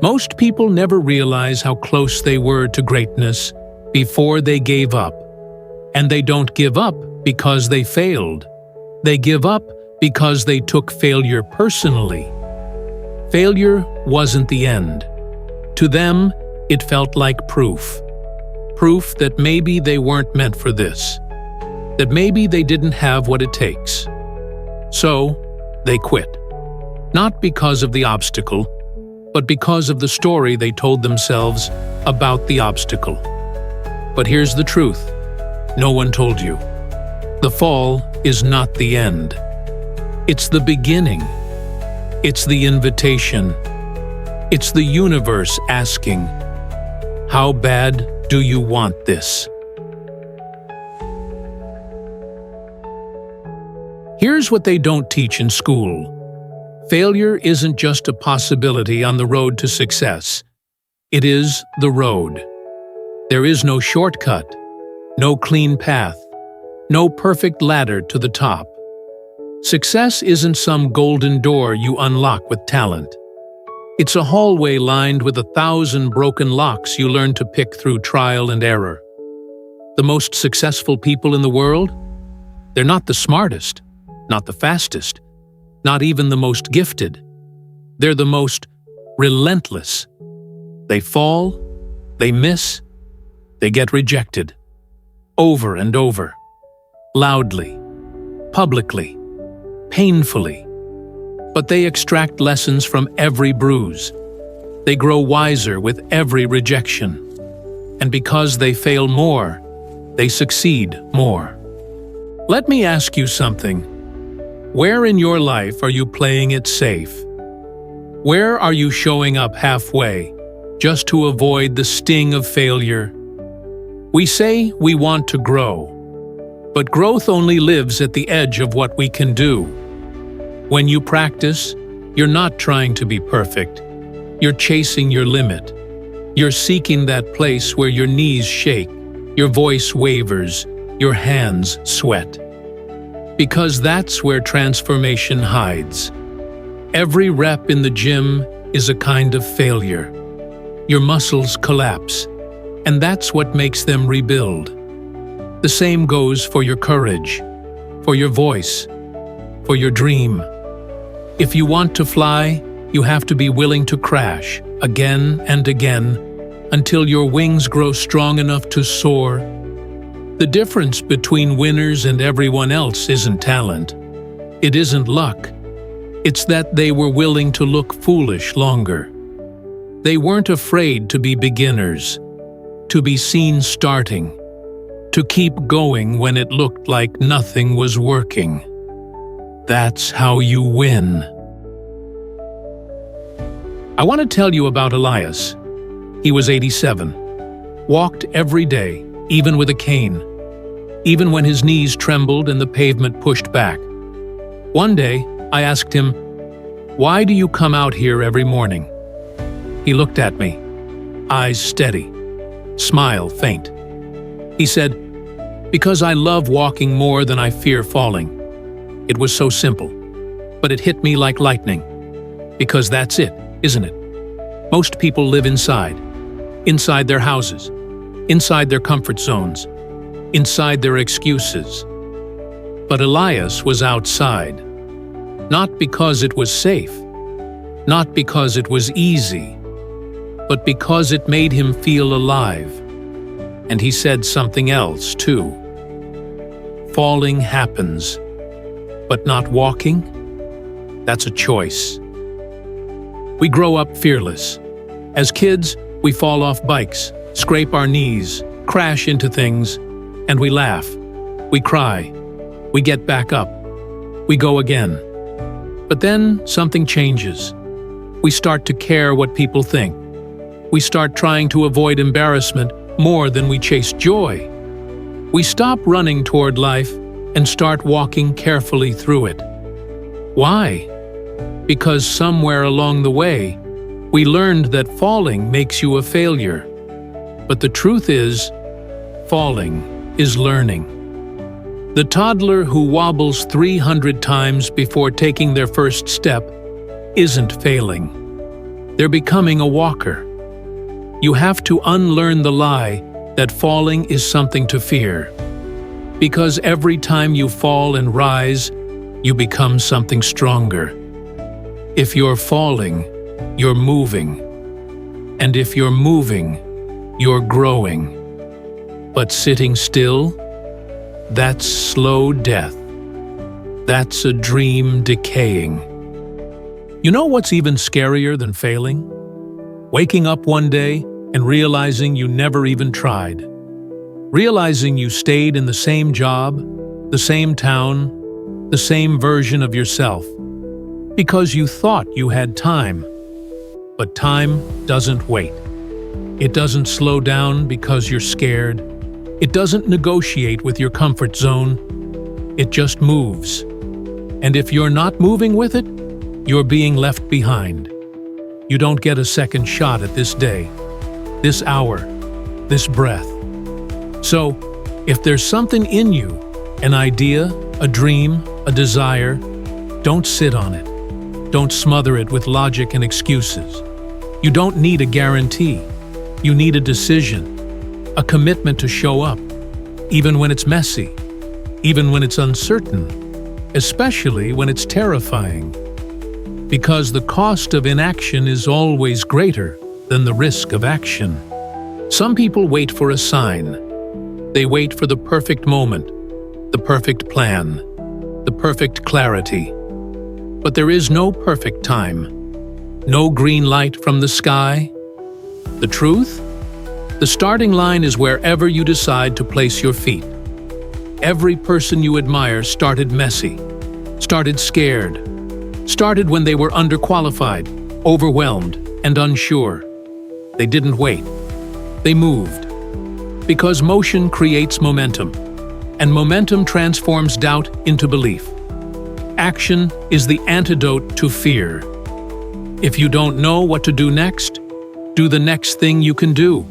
Most people never realize how close they were to greatness before they gave up. And they don't give up because they failed. They give up because they took failure personally. Failure wasn't the end. To them, it felt like proof. Proof that maybe they weren't meant for this. That maybe they didn't have what it takes. So, they quit. Not because of the obstacle, but because of the story they told themselves about the obstacle. But here's the truth. No one told you. The fall is not the end. It's the beginning. It's the invitation. It's the universe asking, how bad do you want this? Here's what they don't teach in school. Failure isn't just a possibility on the road to success. It is the road. There is no shortcut, no clean path, no perfect ladder to the top. Success isn't some golden door you unlock with talent. It's a hallway lined with 1,000 broken locks you learn to pick through trial and error. The most successful people in the world? They're not the smartest, not the fastest, not even the most gifted. They're the most relentless. They fall, they miss, they get rejected. Over and over. Loudly, publicly, painfully. But they extract lessons from every bruise. They grow wiser with every rejection. And because they fail more, they succeed more. Let me ask you something. Where in your life are you playing it safe? Where are you showing up halfway, just to avoid the sting of failure? We say we want to grow, but growth only lives at the edge of what we can do. When you practice, you're not trying to be perfect. You're chasing your limit. You're seeking that place where your knees shake, your voice wavers, your hands sweat. Because that's where transformation hides. Every rep in the gym is a kind of failure. Your muscles collapse, and that's what makes them rebuild. The same goes for your courage, for your voice, for your dream. If you want to fly, you have to be willing to crash again and again until your wings grow strong enough to soar. The difference between winners and everyone else isn't talent. It isn't luck. It's that they were willing to look foolish longer. They weren't afraid to be beginners, to be seen starting, to keep going when it looked like nothing was working. That's how you win. I want to tell you about Elias. He was 87, walked every day, even with a cane, even when his knees trembled and the pavement pushed back. One day, I asked him, "Why do you come out here every morning?" He looked at me, eyes steady, smile faint. He said, "Because I love walking more than I fear falling." It was so simple, but it hit me like lightning. Because that's it, isn't it? Most people live inside their houses, inside their comfort zones, inside their excuses. But Elias was outside, not because it was safe, not because it was easy, but because it made him feel alive. And he said something else, too. Falling happens, but not walking? That's a choice. We grow up fearless. As kids, we fall off bikes, scrape our knees, crash into things, and we laugh. We cry. We get back up. We go again. But then something changes. We start to care what people think. We start trying to avoid embarrassment more than we chase joy. We stop running toward life and start walking carefully through it. Why? Because somewhere along the way, we learned that falling makes you a failure. But the truth is, falling is learning. The toddler who wobbles 300 times before taking their first step isn't failing. They're becoming a walker. You have to unlearn the lie that falling is something to fear. Because every time you fall and rise, you become something stronger. If you're falling, you're moving. And if you're moving, you're growing. But sitting still, that's slow death. That's a dream decaying. You know what's even scarier than failing? Waking up one day and realizing you never even tried. Realizing you stayed in the same job, the same town, the same version of yourself. Because you thought you had time. But time doesn't wait. It doesn't slow down because you're scared. It doesn't negotiate with your comfort zone. It just moves. And if you're not moving with it, you're being left behind. You don't get a second shot at this day, this hour, this breath. So, if there's something in you, an idea, a dream, a desire, don't sit on it. Don't smother it with logic and excuses. You don't need a guarantee. You need a decision, a commitment to show up, even when it's messy, even when it's uncertain, especially when it's terrifying. Because the cost of inaction is always greater than the risk of action. Some people wait for a sign. They wait for the perfect moment, the perfect plan, the perfect clarity. But there is no perfect time, no green light from the sky. The truth? The starting line is wherever you decide to place your feet. Every person you admire started messy, started scared, started when they were underqualified, overwhelmed, and unsure. They didn't wait. They moved. Because motion creates momentum, and momentum transforms doubt into belief. Action is the antidote to fear. If you don't know what to do next, do the next thing you can do.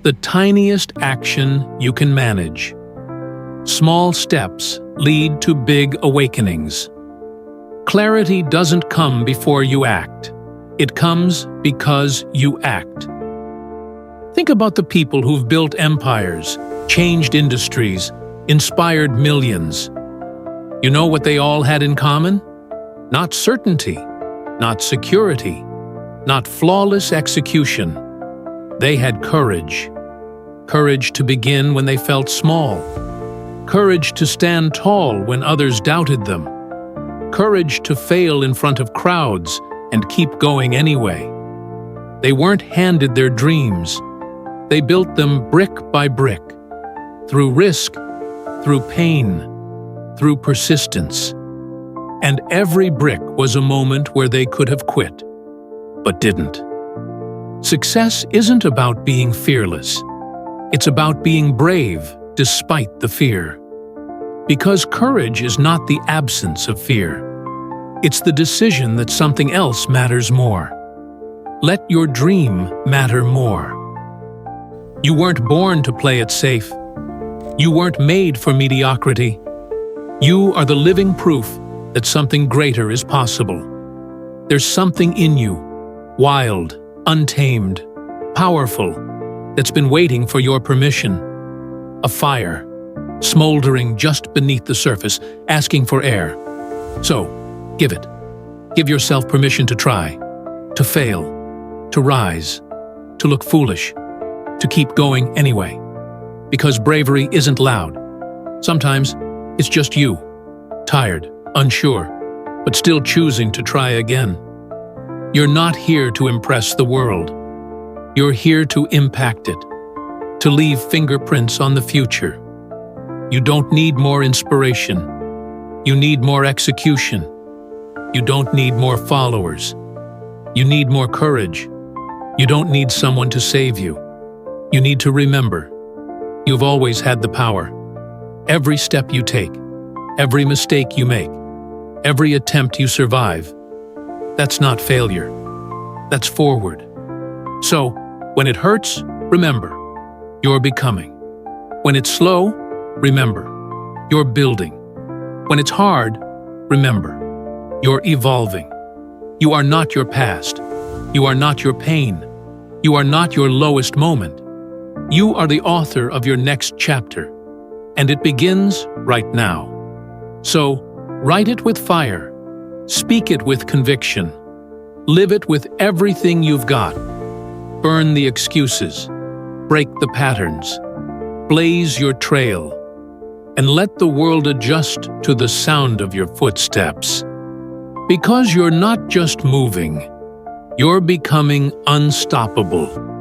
The tiniest action you can manage. Small steps lead to big awakenings. Clarity doesn't come before you act. It comes because you act. Think about the people who've built empires, changed industries, inspired millions. You know what they all had in common? Not certainty, not security, not flawless execution. They had courage. Courage to begin when they felt small. Courage to stand tall when others doubted them. Courage to fail in front of crowds and keep going anyway. They weren't handed their dreams. They built them brick by brick, through risk, through pain, through persistence. And every brick was a moment where they could have quit, but didn't. Success isn't about being fearless. It's about being brave despite the fear. Because courage is not the absence of fear. It's the decision that something else matters more. Let your dream matter more. You weren't born to play it safe. You weren't made for mediocrity. You are the living proof that something greater is possible. There's something in you, wild, untamed, powerful, that's been waiting for your permission. A fire, smoldering just beneath the surface, asking for air. So, give it. Give yourself permission to try, to fail, to rise, to look foolish, to keep going anyway. Because bravery isn't loud. Sometimes it's just you, tired, unsure, but still choosing to try again. You're not here to impress the world. You're here to impact it, to leave fingerprints on the future. You don't need more inspiration. You need more execution. You don't need more followers. You need more courage. You don't need someone to save you. You need to remember, you've always had the power. Every step you take, every mistake you make, every attempt you survive, that's not failure. That's forward. So, when it hurts, remember, you're becoming. When it's slow, remember, you're building. When it's hard, remember, you're evolving. You are not your past. You are not your pain. You are not your lowest moment. You are the author of your next chapter, and it begins right now. So, write it with fire. Speak it with conviction. Live it with everything you've got. Burn the excuses. Break the patterns. Blaze your trail. And let the world adjust to the sound of your footsteps. Because you're not just moving, you're becoming unstoppable.